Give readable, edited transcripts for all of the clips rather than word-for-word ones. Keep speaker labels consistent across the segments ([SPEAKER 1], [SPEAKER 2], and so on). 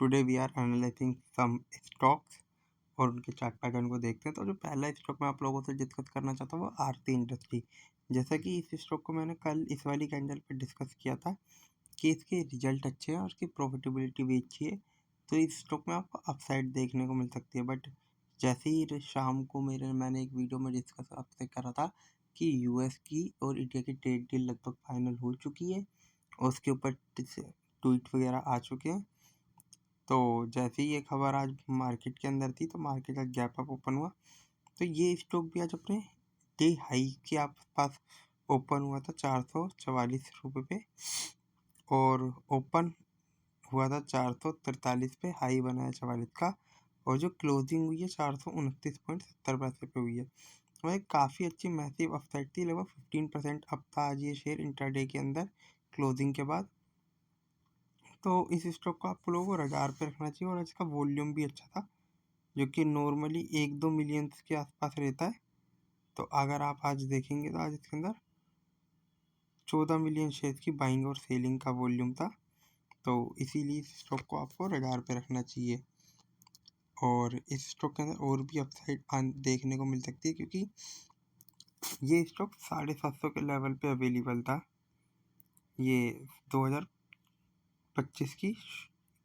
[SPEAKER 1] Today we are analysing some stocks और उनके chart pattern को देखते हैं। तो जो पहला स्टॉक मैं आप लोगों से डिस्कस करना चाहता हूँ वो आरती इंडस्ट्री। जैसा कि इस स्टॉक को मैंने कल इस वाली कैंडल पे डिस्कस किया था कि इसके रिजल्ट अच्छे हैं और इसकी प्रॉफिटेबिलिटी भी अच्छी है, तो इस स्टॉक में आपको अपसाइड देखने को मिल सकती है। बट जैसे ही शाम को मैंने एक वीडियो में डिस्कस आपसे करा था कि यूएस की और इंडिया की ट्रेड डील लगभग फाइनल हो चुकी है और उसके ऊपर ट्वीट वगैरह आ चुके हैं। तो जैसे ही ये खबर आज मार्केट के अंदर थी तो मार्केट का गैप अप ओपन हुआ, तो ये स्टॉक भी आज अपने डे हाई के आसपास ओपन हुआ था 444 रुपये पे और ओपन हुआ था 443 पे, हाई बना है 44 का और जो क्लोजिंग हुई है 429.70 पे हुई है। वह काफ़ी अच्छी मैसिव अपसाइड थी, लगभग 15% अप था आज ये शेयर इंट्राडे के अंदर क्लोजिंग के बाद। तो इस स्टॉक को आप लोगों को रडार पे रखना चाहिए और इसका वॉल्यूम भी अच्छा था जो कि नॉर्मली 1-2 मिलियंस के आसपास रहता है। तो अगर आप आज देखेंगे तो आज इसके अंदर 14 मिलियन शेयर की बाइंग और सेलिंग का वॉल्यूम था, तो इसीलिए इस स्टॉक को आपको रडार पे रखना चाहिए। और इस स्टॉक के अंदर और भी अपसाइड देखने को मिल सकती है क्योंकि ये स्टॉक 750 के लेवल पे अवेलेबल था। ये 2025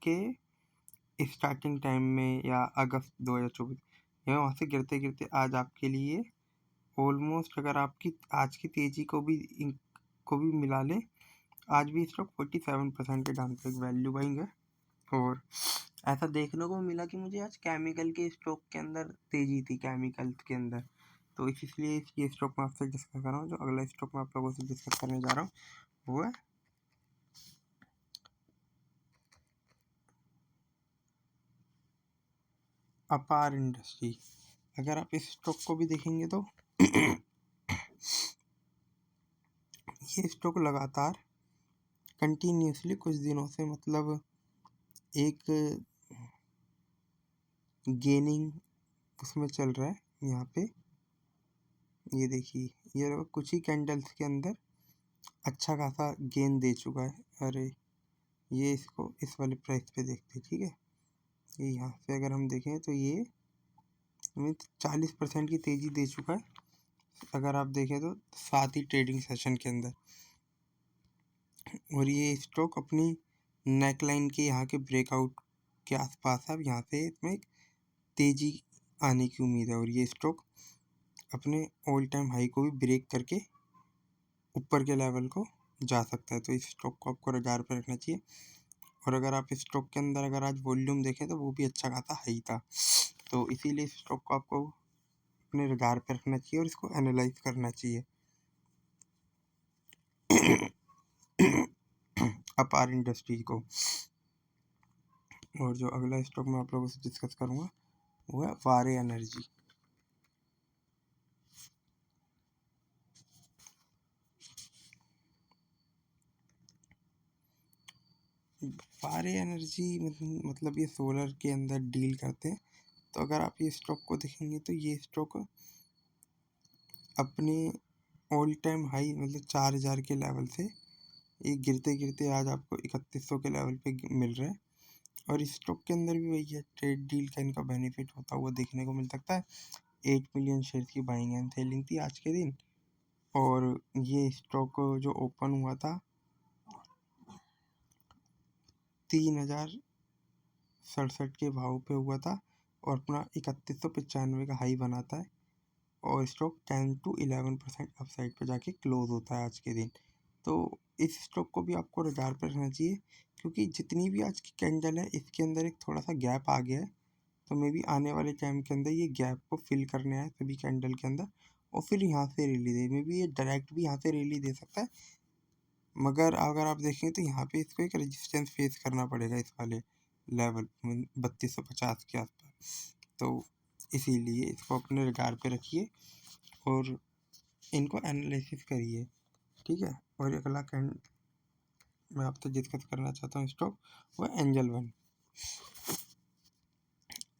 [SPEAKER 1] के स्टार्टिंग टाइम में या अगस्त 2024 या वहाँ से गिरते गिरते आज आपके लिए ऑलमोस्ट, अगर आपकी आज की तेजी को भी मिला ले, आज भी स्टॉक 47% के डाउन पे वैल्यू बाइंग है। और ऐसा देखने को मिला कि मुझे आज केमिकल के स्टॉक के अंदर तेजी थी, केमिकल के अंदर, तो इसलिए ये स्टॉक मैं आपसे डिस्कस कर रहा हूँ। जो अगला स्टॉक मैं आप लोगों से डिस्कस करने जा रहा हूँ वो है अपार इंडस्ट्री। अगर आप इस स्टॉक को भी देखेंगे तो ये स्टॉक लगातार कंटिन्यूसली कुछ दिनों से मतलब एक गेनिंग उसमें चल रहा है। यहाँ पे ये देखिए, ये कुछ ही कैंडल्स के अंदर अच्छा खासा गेन दे चुका है। अरे ये इसको इस वाले प्राइस पे देखते हैं, ठीक है। ये यहाँ से अगर हम देखें तो ये 40% की तेज़ी दे चुका है, अगर आप देखें तो 7 ही ट्रेडिंग सेशन के अंदर। और ये स्टॉक अपनी नेकलाइन के यहाँ के ब्रेकआउट के आसपास है। अब यहाँ से इसमें एक तेज़ी आने की उम्मीद है और ये स्टॉक अपने ऑल टाइम हाई को भी ब्रेक करके ऊपर के लेवल को जा सकता है। तो इस स्टॉक को आपको रडार पर रखना चाहिए। और अगर आप इस स्टॉक के अंदर अगर आज वॉल्यूम देखें तो वो भी अच्छा खासा हाई था, तो इसीलिए इस स्टॉक को आपको अपने रडार पर रखना चाहिए और इसको एनालाइज करना चाहिए। अपार इंडस्ट्री को। और जो अगला स्टॉक मैं आप लोगों से डिस्कस करूँगा वो है वारे एनर्जी। वारे एनर्जी मतलब ये सोलर के अंदर डील करते हैं। तो अगर आप ये स्टॉक को देखेंगे तो ये स्टॉक अपने ऑल टाइम हाई मतलब 4000 के लेवल से ये गिरते गिरते आज आपको 3100 के लेवल पे मिल रहा है। और इस स्टॉक के अंदर भी वही है, ट्रेड डील का इनका बेनिफिट होता हुआ देखने को मिल सकता है। 8 मिलियन शेयर की बाइंग एंड सेलिंग थी आज के दिन और ये स्टॉक जो ओपन हुआ था 3067 के भाव पे हुआ था और अपना 3195 का हाई बनाता है और स्टॉक 10 to 11% अपसाइड पे जाके क्लोज होता है आज के दिन। तो इस स्टॉक को भी आपको रडार पर रखना चाहिए क्योंकि जितनी भी आज की कैंडल है इसके अंदर एक थोड़ा सा गैप आ गया है, तो मे बी आने वाले टाइम के अंदर ये गैप को फिल करने आए सभी कैंडल के अंदर और फिर यहाँ से रैली दे। मे बी ये डायरेक्ट भी यहाँ से रैली दे सकता है, मगर अगर आप देखें तो यहाँ पे इसको एक रेजिस्टेंस फेस करना पड़ेगा इस वाले लेवल 3250 के आसपास। तो इसीलिए इसको अपने रडार पे रखिए और इनको एनालिसिस करिए, ठीक है। और अगला कैंड मैं आपसे डिस्कस करना चाहता हूँ स्टॉक वो एंजल वन।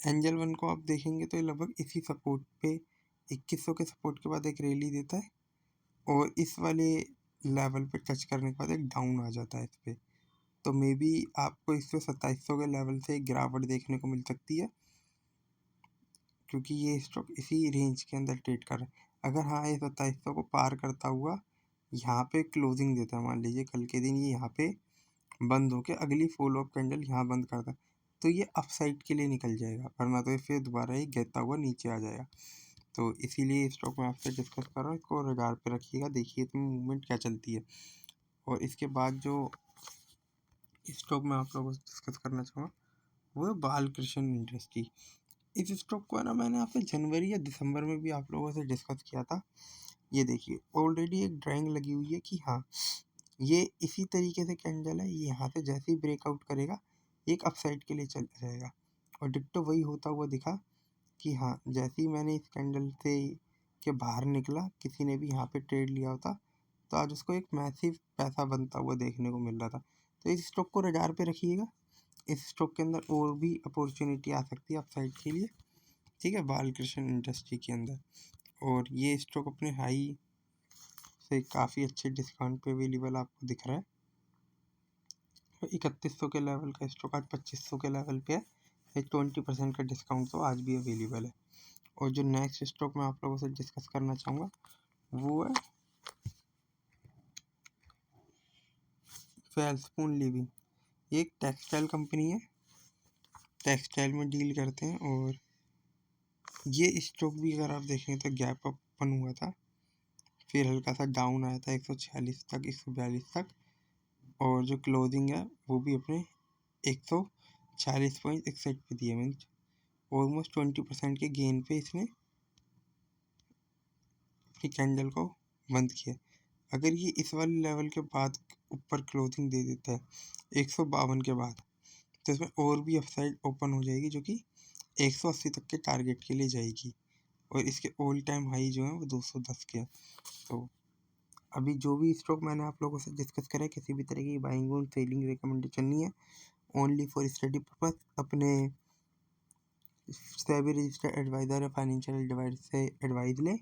[SPEAKER 1] एंजल वन को आप देखेंगे तो ये लगभग इसी सपोर्ट पे 2100 के सपोर्ट के बाद एक रैली देता है और इस वाले लेवल पे टच करने के बाद एक डाउन आ जाता है इस पर। तो मे बी आपको इससे 2700 के लेवल से एक गिरावट देखने को मिल सकती है, क्योंकि ये स्टॉक इसी रेंज के अंदर ट्रेड कर रहा है। अगर हाँ ये 2700 को पार करता हुआ यहाँ पे क्लोजिंग देता है, मान लीजिए कल के दिन ये यहाँ पे बंद होके अगली फॉलो अप कैंडल यहाँ बंद करता है, तो ये अपसाइड के लिए निकल जाएगा, वरना तो ये फिर दोबारा ही गिरता हुआ नीचे आ जाएगा। तो इसीलिए स्टॉक मैं आपसे डिस्कस कर रहा हूँ, इसको रडार पे रखिएगा, देखिए इसमें मूवमेंट क्या चलती है। और इसके बाद जो स्टॉक मैं आप लोगों से डिस्कस करना चाहूँगा वो है बालकृष्ण इंडस्ट्री। इस स्टॉक को है ना मैंने आपसे जनवरी या दिसंबर में भी आप लोगों से डिस्कस किया था। ये देखिए ऑलरेडी एक ड्राइंग लगी हुई है कि हाँ ये इसी तरीके से कैंडल है, ये यहाँ से जैसे ही ब्रेकआउट करेगा एक अपसाइड के लिए चल जाएगा। और डिट्टो वही होता हुआ दिखा कि हाँ जैसे ही मैंने इस कैंडल से के बाहर निकला, किसी ने भी यहाँ पे ट्रेड लिया होता तो आज उसको एक मैसिव पैसा बनता हुआ देखने को मिल रहा था। तो इस स्टॉक को रडार पे रखिएगा, इस स्टॉक के अंदर और भी अपॉर्चुनिटी आ सकती है अपसाइड के लिए, ठीक है, बालकृष्ण इंडस्ट्री के अंदर। और ये स्टॉक अपने हाई से काफ़ी अच्छे डिस्काउंट पे अवेलेबल आपको दिख रहा है। 3100 के लेवल का स्टॉक आज 2500 के लेवल पे है, 20% का डिस्काउंट तो आज भी अवेलेबल है। और जो नेक्स्ट स्टॉक मैं आप लोगों से डिस्कस करना चाहूँगा वो है वेलस्पून लिविंग। ये एक टेक्सटाइल कंपनी है, टेक्सटाइल में डील करते हैं। और ये स्टॉक भी अगर आप देखें तो गैप ओपन हुआ था, फिर हल्का सा डाउन आया था 146 तक, 142 तक, और जो क्लोजिंग है वो भी अपने 140.61 पे दिए, मीन्स ऑलमोस्ट 20% के गेन पे इसने अपनी कैंडल को बंद किया। अगर ये इस वाले लेवल के बाद ऊपर क्लोजिंग दे देता है 152 के बाद, तो इसमें और भी अपसाइड ओपन हो जाएगी, जो कि 180 तक के टारगेट के लिए जाएगी। और इसके ऑल टाइम हाई जो है वो 210 के है। तो अभी जो भी स्टॉक मैंने आप लोगों से डिस्कस करा है, किसी भी तरह की बाइंग और सेलिंग रिकमेंडेशन नहीं है, ओनली फॉर स्टडी पर्पस। अपने सेबी रजिस्टर्ड एडवाइजर या फाइनेंशियल एडवाइजर से एडवाइस लें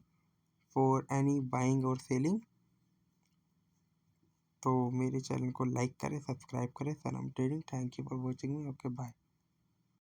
[SPEAKER 1] फॉर एनी बाइंग और सेलिंग। तो मेरे चैनल को लाइक करें, सब्सक्राइब करें, Sanam trading. Thank you for watching me, okay bye.